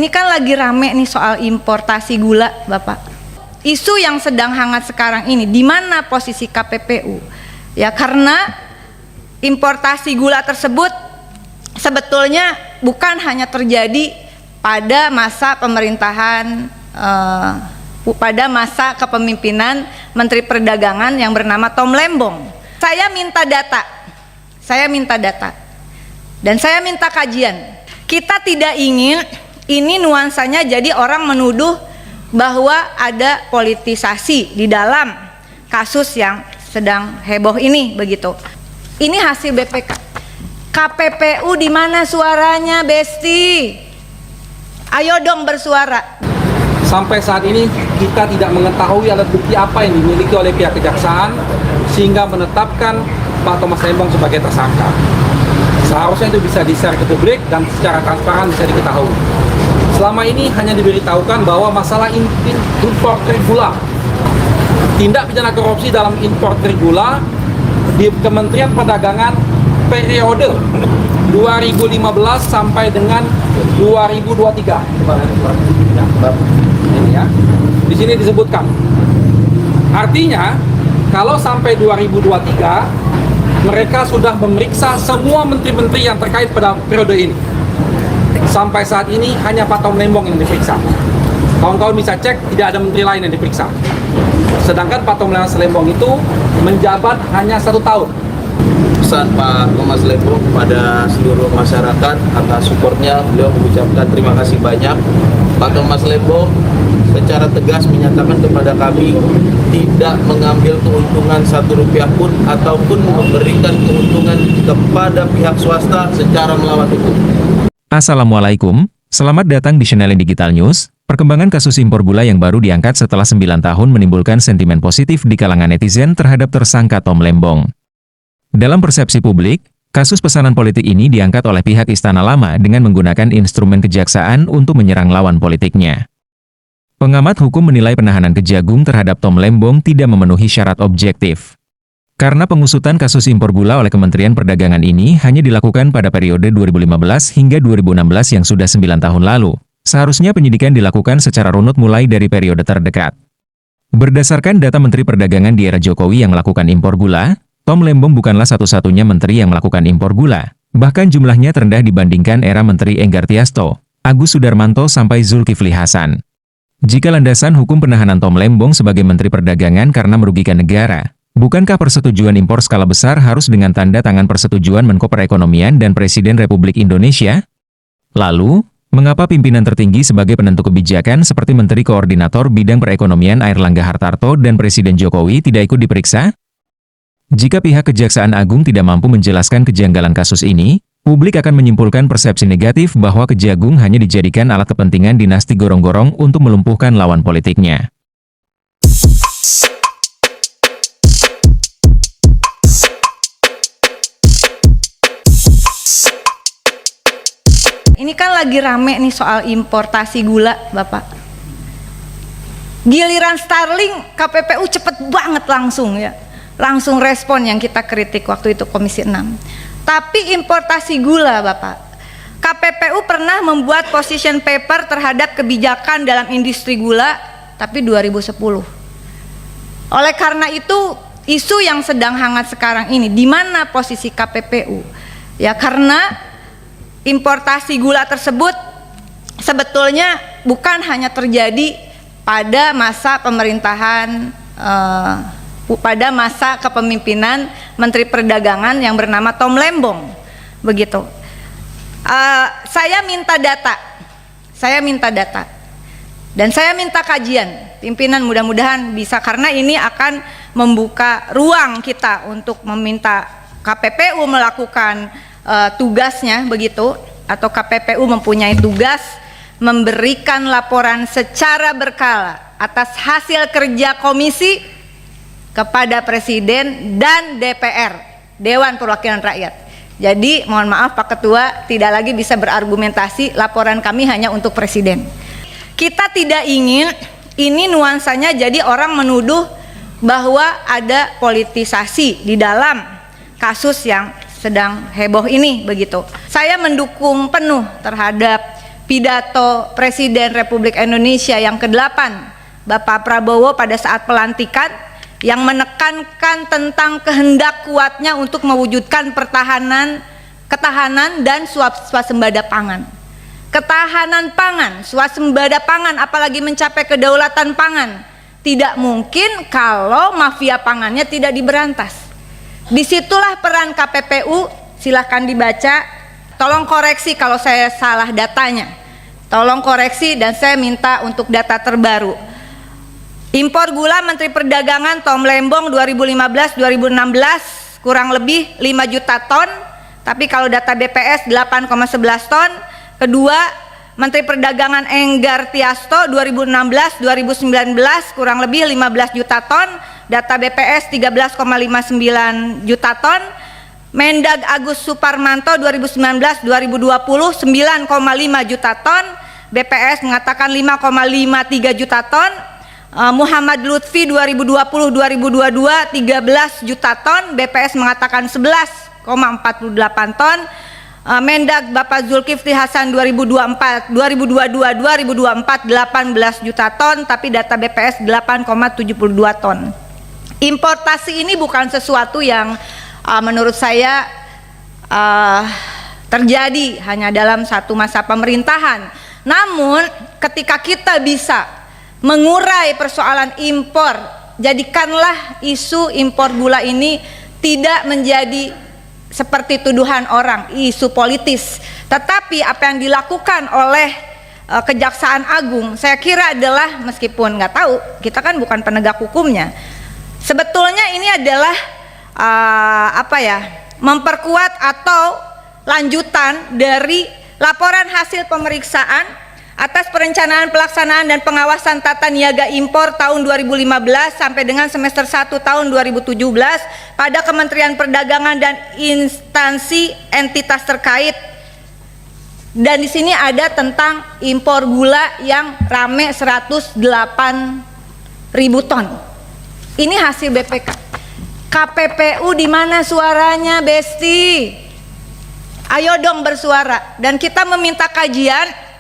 Ini kan lagi rame nih soal importasi gula, Bapak. Isu yang sedang hangat sekarang ini, di mana posisi KPPU? Ya, karena importasi gula tersebut sebetulnya bukan hanya terjadi pada masa pemerintahan, pada masa kepemimpinan Menteri Perdagangan yang bernama Tom Lembong. Saya minta data, dan saya minta kajian. Kita tidak ingin ini nuansanya jadi orang menuduh bahwa ada politisasi di dalam kasus yang sedang heboh ini, begitu. Ini hasil BPK. KPPU di mana suaranya, Besti? Ayo dong bersuara. Sampai saat ini kita tidak mengetahui alat bukti apa yang dimiliki oleh pihak kejaksaan sehingga menetapkan Pak Thomas Lembong sebagai tersangka. Seharusnya itu bisa di-share ke publik dan secara transparan bisa diketahui. Selama ini hanya diberitahukan bahwa masalah impor gula, tindak pidana korupsi dalam impor gula di Kementerian Perdagangan periode 2015 sampai dengan 2023. Ini ya, di sini disebutkan. Artinya, kalau sampai 2023 mereka sudah memeriksa semua menteri-menteri yang terkait pada periode ini. Sampai saat ini hanya Pak Tom Lembong yang diperiksa. Kawan-kawan bisa cek, tidak ada menteri lain yang diperiksa. Sedangkan Pak Tom Lembong itu menjabat hanya 1 tahun. Pesan Pak Thomas Lembong kepada seluruh masyarakat atas supportnya, beliau mengucapkan terima kasih banyak. Pak Thomas Lembong secara tegas menyatakan kepada kami tidak mengambil keuntungan Rp1 pun ataupun memberikan keuntungan kepada pihak swasta secara melawan hukum. Assalamualaikum, selamat datang di channel Digital News. Perkembangan kasus impor gula yang baru diangkat setelah 9 tahun menimbulkan sentimen positif di kalangan netizen terhadap tersangka Tom Lembong. Dalam persepsi publik, kasus pesanan politik ini diangkat oleh pihak Istana Lama dengan menggunakan instrumen kejaksaan untuk menyerang lawan politiknya. Pengamat hukum menilai penahanan Kejagung terhadap Tom Lembong tidak memenuhi syarat objektif. Karena pengusutan kasus impor gula oleh Kementerian Perdagangan ini hanya dilakukan pada periode 2015 hingga 2016 yang sudah 9 tahun lalu, seharusnya penyidikan dilakukan secara runut mulai dari periode terdekat. Berdasarkan data Menteri Perdagangan di era Jokowi yang melakukan impor gula, Tom Lembong bukanlah satu-satunya menteri yang melakukan impor gula. Bahkan jumlahnya terendah dibandingkan era Menteri Enggar Tiasto, Agus Sudarmanto sampai Zulkifli Hasan. Jika landasan hukum penahanan Tom Lembong sebagai Menteri Perdagangan karena merugikan negara, bukankah persetujuan impor skala besar harus dengan tanda tangan persetujuan Menko Perekonomian dan Presiden Republik Indonesia? Lalu, mengapa pimpinan tertinggi sebagai penentu kebijakan seperti Menteri Koordinator Bidang Perekonomian Airlangga Hartarto dan Presiden Jokowi tidak ikut diperiksa? Jika pihak Kejaksaan Agung tidak mampu menjelaskan kejanggalan kasus ini, publik akan menyimpulkan persepsi negatif bahwa Kejagung hanya dijadikan alat kepentingan dinasti gorong-gorong untuk melumpuhkan lawan politiknya. Ini kan lagi rame nih soal importasi gula, Bapak. Giliran Starling, KPPU cepet banget langsung ya. Langsung respon yang kita kritik waktu itu Komisi 6. Tapi importasi gula, Bapak, KPPU pernah membuat position paper terhadap kebijakan dalam industri gula, tapi 2010. Oleh karena itu, isu yang sedang hangat sekarang ini, di mana posisi KPPU? Ya, karena importasi gula tersebut sebetulnya bukan hanya terjadi pada masa pemerintahan, pada masa kepemimpinan Menteri Perdagangan yang bernama Tom Lembong, begitu. Saya minta data, dan saya minta kajian. Pimpinan mudah-mudahan bisa, karena ini akan membuka ruang kita untuk meminta KPPU melakukan tugasnya, begitu, atau KPPU mempunyai tugas memberikan laporan secara berkala atas hasil kerja komisi kepada Presiden dan DPR, Dewan Perwakilan Rakyat. Jadi mohon maaf Pak Ketua, tidak lagi bisa berargumentasi, laporan kami hanya untuk Presiden. Kita tidak ingin ini nuansanya jadi orang menuduh bahwa ada politisasi di dalam kasus yang sedang heboh ini, begitu. Saya mendukung penuh terhadap pidato Presiden Republik Indonesia yang ke-8 Bapak Prabowo pada saat pelantikan, yang menekankan tentang kehendak kuatnya untuk mewujudkan ketahanan dan swasembada pangan. Ketahanan pangan, swasembada pangan, apalagi mencapai kedaulatan pangan, tidak mungkin kalau mafia pangannya tidak diberantas. Disitulah peran KPPU, silahkan dibaca, tolong koreksi kalau saya salah datanya, tolong koreksi dan saya minta untuk data terbaru. Impor gula Menteri Perdagangan Tom Lembong 2015-2016 kurang lebih 5 juta ton, tapi kalau data BPS 8,11 ton. Kedua, Menteri Perdagangan Enggar Tiasto 2016-2019 kurang lebih 15 juta ton, data BPS 13,59 juta ton. Mendag Agus Suparmanto 2019-2020 9,5 juta ton, BPS mengatakan 5,53 juta ton. Muhammad Lutfi 2020-2022 13 juta ton, BPS mengatakan 11,48 ton. Mendag Bapak Zulkifli Hasan 2022-2024 18 juta ton, tapi data BPS 8,72 ton. Importasi ini bukan sesuatu yang menurut saya terjadi hanya dalam satu masa pemerintahan. Namun ketika kita bisa mengurai persoalan impor, jadikanlah isu impor gula ini tidak menjadi seperti tuduhan orang, isu politis. Tetapi apa yang dilakukan oleh Kejaksaan Agung, saya kira adalah, meskipun nggak tahu, kita kan bukan penegak hukumnya, sebetulnya ini adalah memperkuat atau lanjutan dari laporan hasil pemeriksaan atas perencanaan, pelaksanaan, dan pengawasan tata niaga impor tahun 2015 sampai dengan semester 1 tahun 2017 pada Kementerian Perdagangan dan instansi entitas terkait. Dan di sini ada tentang impor gula yang rame 108.000 ton. Ini hasil BPK. KPPU di mana suaranya, Besti? Ayo dong bersuara. Dan kita meminta kajian.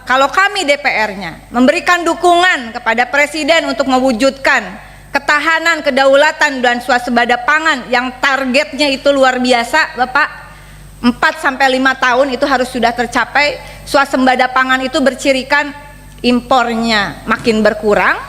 Kalau kami DPR-nya memberikan dukungan kepada Presiden untuk mewujudkan ketahanan, kedaulatan, dan swasembada pangan yang targetnya itu luar biasa, Bapak, 4-5 tahun itu harus sudah tercapai. Swasembada pangan itu bercirikan impornya makin berkurang,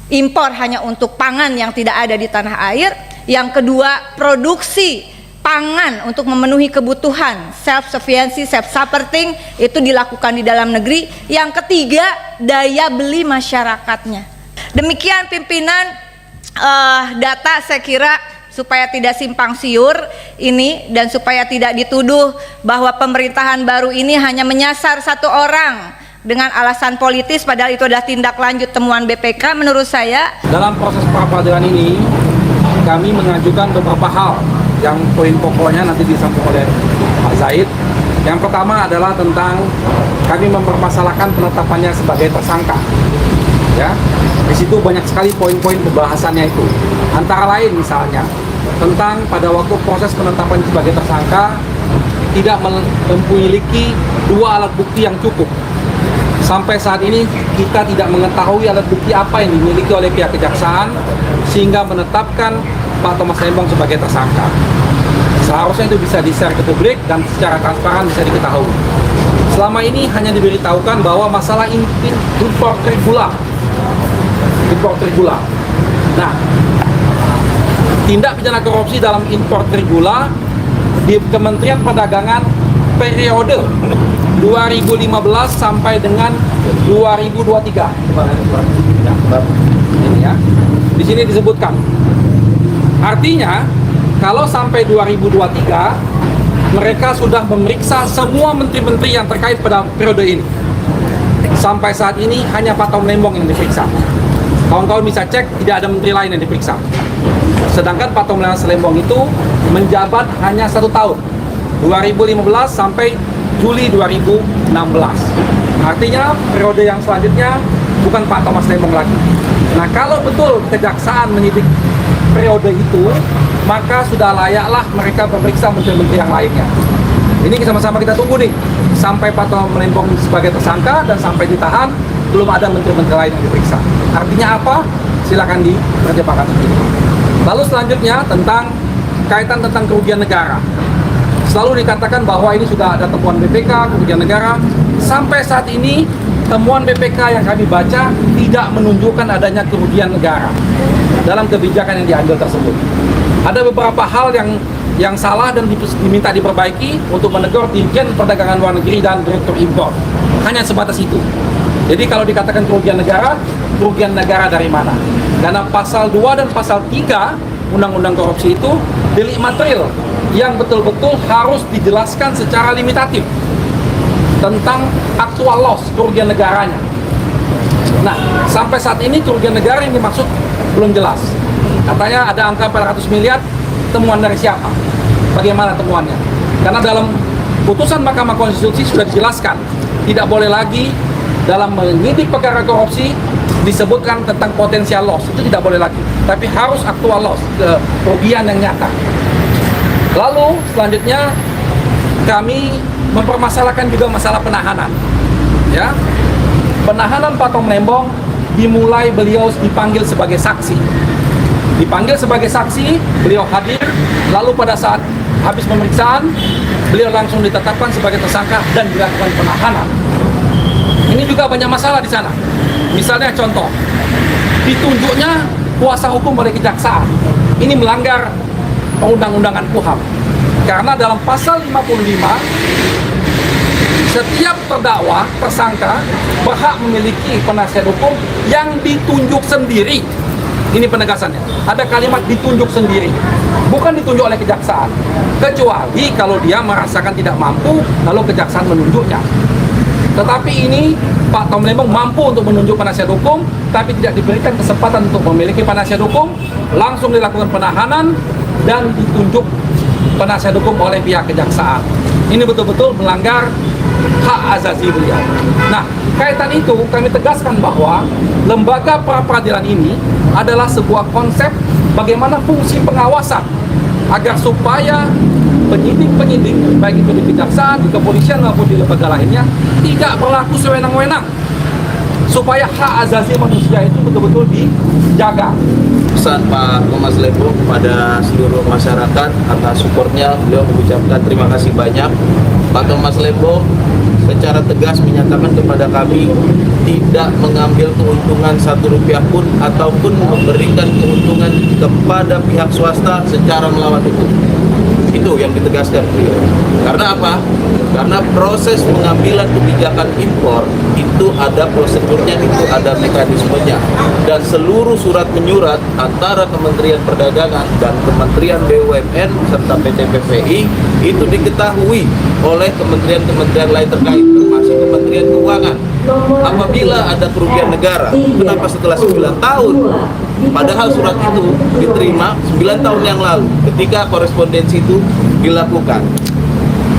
impor hanya untuk pangan yang tidak ada di tanah air. Yang kedua, produksi pangan untuk memenuhi kebutuhan self sufficiency, self supporting itu dilakukan di dalam negeri. Yang ketiga, daya beli masyarakatnya. Demikian pimpinan, data saya kira supaya tidak simpang siur ini dan supaya tidak dituduh bahwa pemerintahan baru ini hanya menyasar satu orang dengan alasan politis, padahal itu adalah tindak lanjut temuan BPK. Menurut saya dalam proses pra-peradilan ini kami mengajukan beberapa hal yang poin pokoknya nanti disampaikan oleh Pak Zaid. Yang pertama adalah tentang kami mempermasalahkan penetapannya sebagai tersangka. Ya, di situ banyak sekali poin-poin pembahasannya itu. Antara lain misalnya tentang pada waktu proses penetapan sebagai tersangka tidak memiliki dua alat bukti yang cukup. Sampai saat ini kita tidak mengetahui alat bukti apa yang dimiliki oleh pihak kejaksaan sehingga menetapkan Pak Thomas Lembong sebagai tersangka. Seharusnya itu bisa di-share ke publik dan secara transparan bisa diketahui. Selama ini hanya diberitahukan bahwa masalah impor gula. Nah, tindak pidana korupsi dalam impor gula di Kementerian Perdagangan periode 2015 sampai dengan 2023. Ini ya. Di sini disebutkan. Artinya, kalau sampai 2023 mereka sudah memeriksa semua menteri-menteri yang terkait pada periode ini. Sampai saat ini hanya Pak Tom Lembong yang diperiksa. Kawan-kawan bisa cek, tidak ada menteri lain yang diperiksa. Sedangkan Pak Tom Lembong itu menjabat hanya 1 tahun, 2015 sampai Juli 2016. Artinya periode yang selanjutnya bukan Pak Thomas Lembong lagi. Nah, kalau betul kejaksaan menyidik periode itu, maka sudah layaklah mereka memeriksa menteri-menteri yang lainnya. Ini sama-sama kita tunggu nih, sampai Pak Tom Lembong sebagai tersangka dan sampai ditahan, belum ada menteri-menteri lain yang diperiksa. Artinya apa? Silakan diterjemahkan sendiri. Lalu selanjutnya tentang kaitan tentang kerugian negara. Selalu dikatakan bahwa ini sudah ada temuan BPK, kerugian negara. Sampai saat ini, temuan BPK yang kami baca tidak menunjukkan adanya kerugian negara dalam kebijakan yang diambil tersebut. Ada beberapa hal yang salah dan diminta diperbaiki untuk menegur Dirjen Perdagangan Luar Negeri dan Direktur Impor. Hanya sebatas itu. Jadi kalau dikatakan kerugian negara dari mana? Karena pasal 2 dan pasal 3 Undang-Undang Korupsi itu delik material yang betul-betul harus dijelaskan secara limitatif tentang actual loss, kerugian negaranya. Nah, sampai saat ini kerugian negara yang dimaksud belum jelas. Katanya ada angka 400 miliar, temuan dari siapa? Bagaimana temuannya? Karena dalam putusan Mahkamah Konstitusi sudah dijelaskan, tidak boleh lagi dalam menyidik perkara korupsi disebutkan tentang potensial loss, itu tidak boleh lagi. Tapi harus actual loss, kerugian yang nyata. Lalu selanjutnya kami mempermasalahkan juga masalah penahanan. Ya, penahanan Pak Tom Lembong dimulai beliau dipanggil sebagai saksi. Dipanggil sebagai saksi, beliau hadir. Lalu pada saat habis pemeriksaan, beliau langsung ditetapkan sebagai tersangka dan dilakukan penahanan. Ini juga banyak masalah di sana. Misalnya contoh, ditunjuknya kuasa hukum oleh kejaksaan. Ini melanggar perundang-undangan KUHP. Karena dalam pasal 55, setiap terdakwa, tersangka, berhak memiliki penasihat hukum yang ditunjuk sendiri. Ini penegasannya. Ada kalimat ditunjuk sendiri. Bukan ditunjuk oleh kejaksaan. Kecuali kalau dia merasakan tidak mampu, lalu kejaksaan menunjuknya. Tetapi ini Pak Tom Lembong mampu untuk menunjuk penasihat hukum, tapi tidak diberikan kesempatan untuk memiliki penasihat hukum, langsung dilakukan penahanan dan ditunjuk penasihat hukum oleh pihak kejaksaan. Ini betul-betul melanggar hak asasi beliau. Nah, kaitan itu kami tegaskan bahwa lembaga pra-peradilan ini adalah sebuah konsep bagaimana fungsi pengawasan agar supaya penyidik-penyidik, baik itu di kejaksaan, di kepolisian maupun di lembaga lainnya, tidak berlaku sewenang-wenang, supaya hak asasi manusia itu betul-betul dijaga. Pesan Pak Thomas Lembong kepada seluruh masyarakat atas supportnya, beliau mengucapkan terima kasih banyak. Pak Thomas Lembong secara tegas menyatakan kepada kami tidak mengambil keuntungan Rp1 pun ataupun memberikan keuntungan kepada pihak swasta secara melawan hukum. Itu yang ditegaskan beliau. Karena apa? Karena proses pengambilan kebijakan impor itu ada prosedurnya, itu ada mekanismenya. Dan seluruh surat menyurat antara Kementerian Perdagangan dan Kementerian BUMN serta PT PPI itu diketahui oleh kementerian-kementerian lain terkait, termasuk Kementerian Keuangan. Apabila ada kerugian negara, kenapa setelah 9 tahun? Padahal surat itu diterima 9 tahun yang lalu ketika korespondensi itu dilakukan.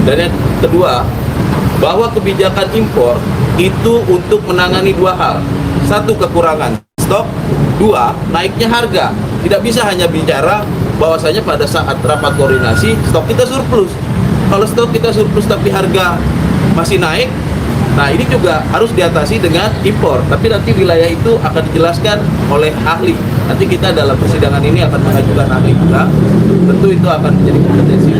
Dan yang kedua, bahwa kebijakan impor itu untuk menangani dua hal. Satu, kekurangan stok. Dua, naiknya harga. Tidak bisa hanya bicara bahwasanya pada saat rapat koordinasi stok kita surplus. Kalau stok kita surplus tapi harga masih naik, nah ini juga harus diatasi dengan impor. Tapi nanti wilayah itu akan dijelaskan oleh ahli. Nanti kita dalam persidangan ini akan mengajukan ahli juga. Tentu itu akan menjadi kompetensi.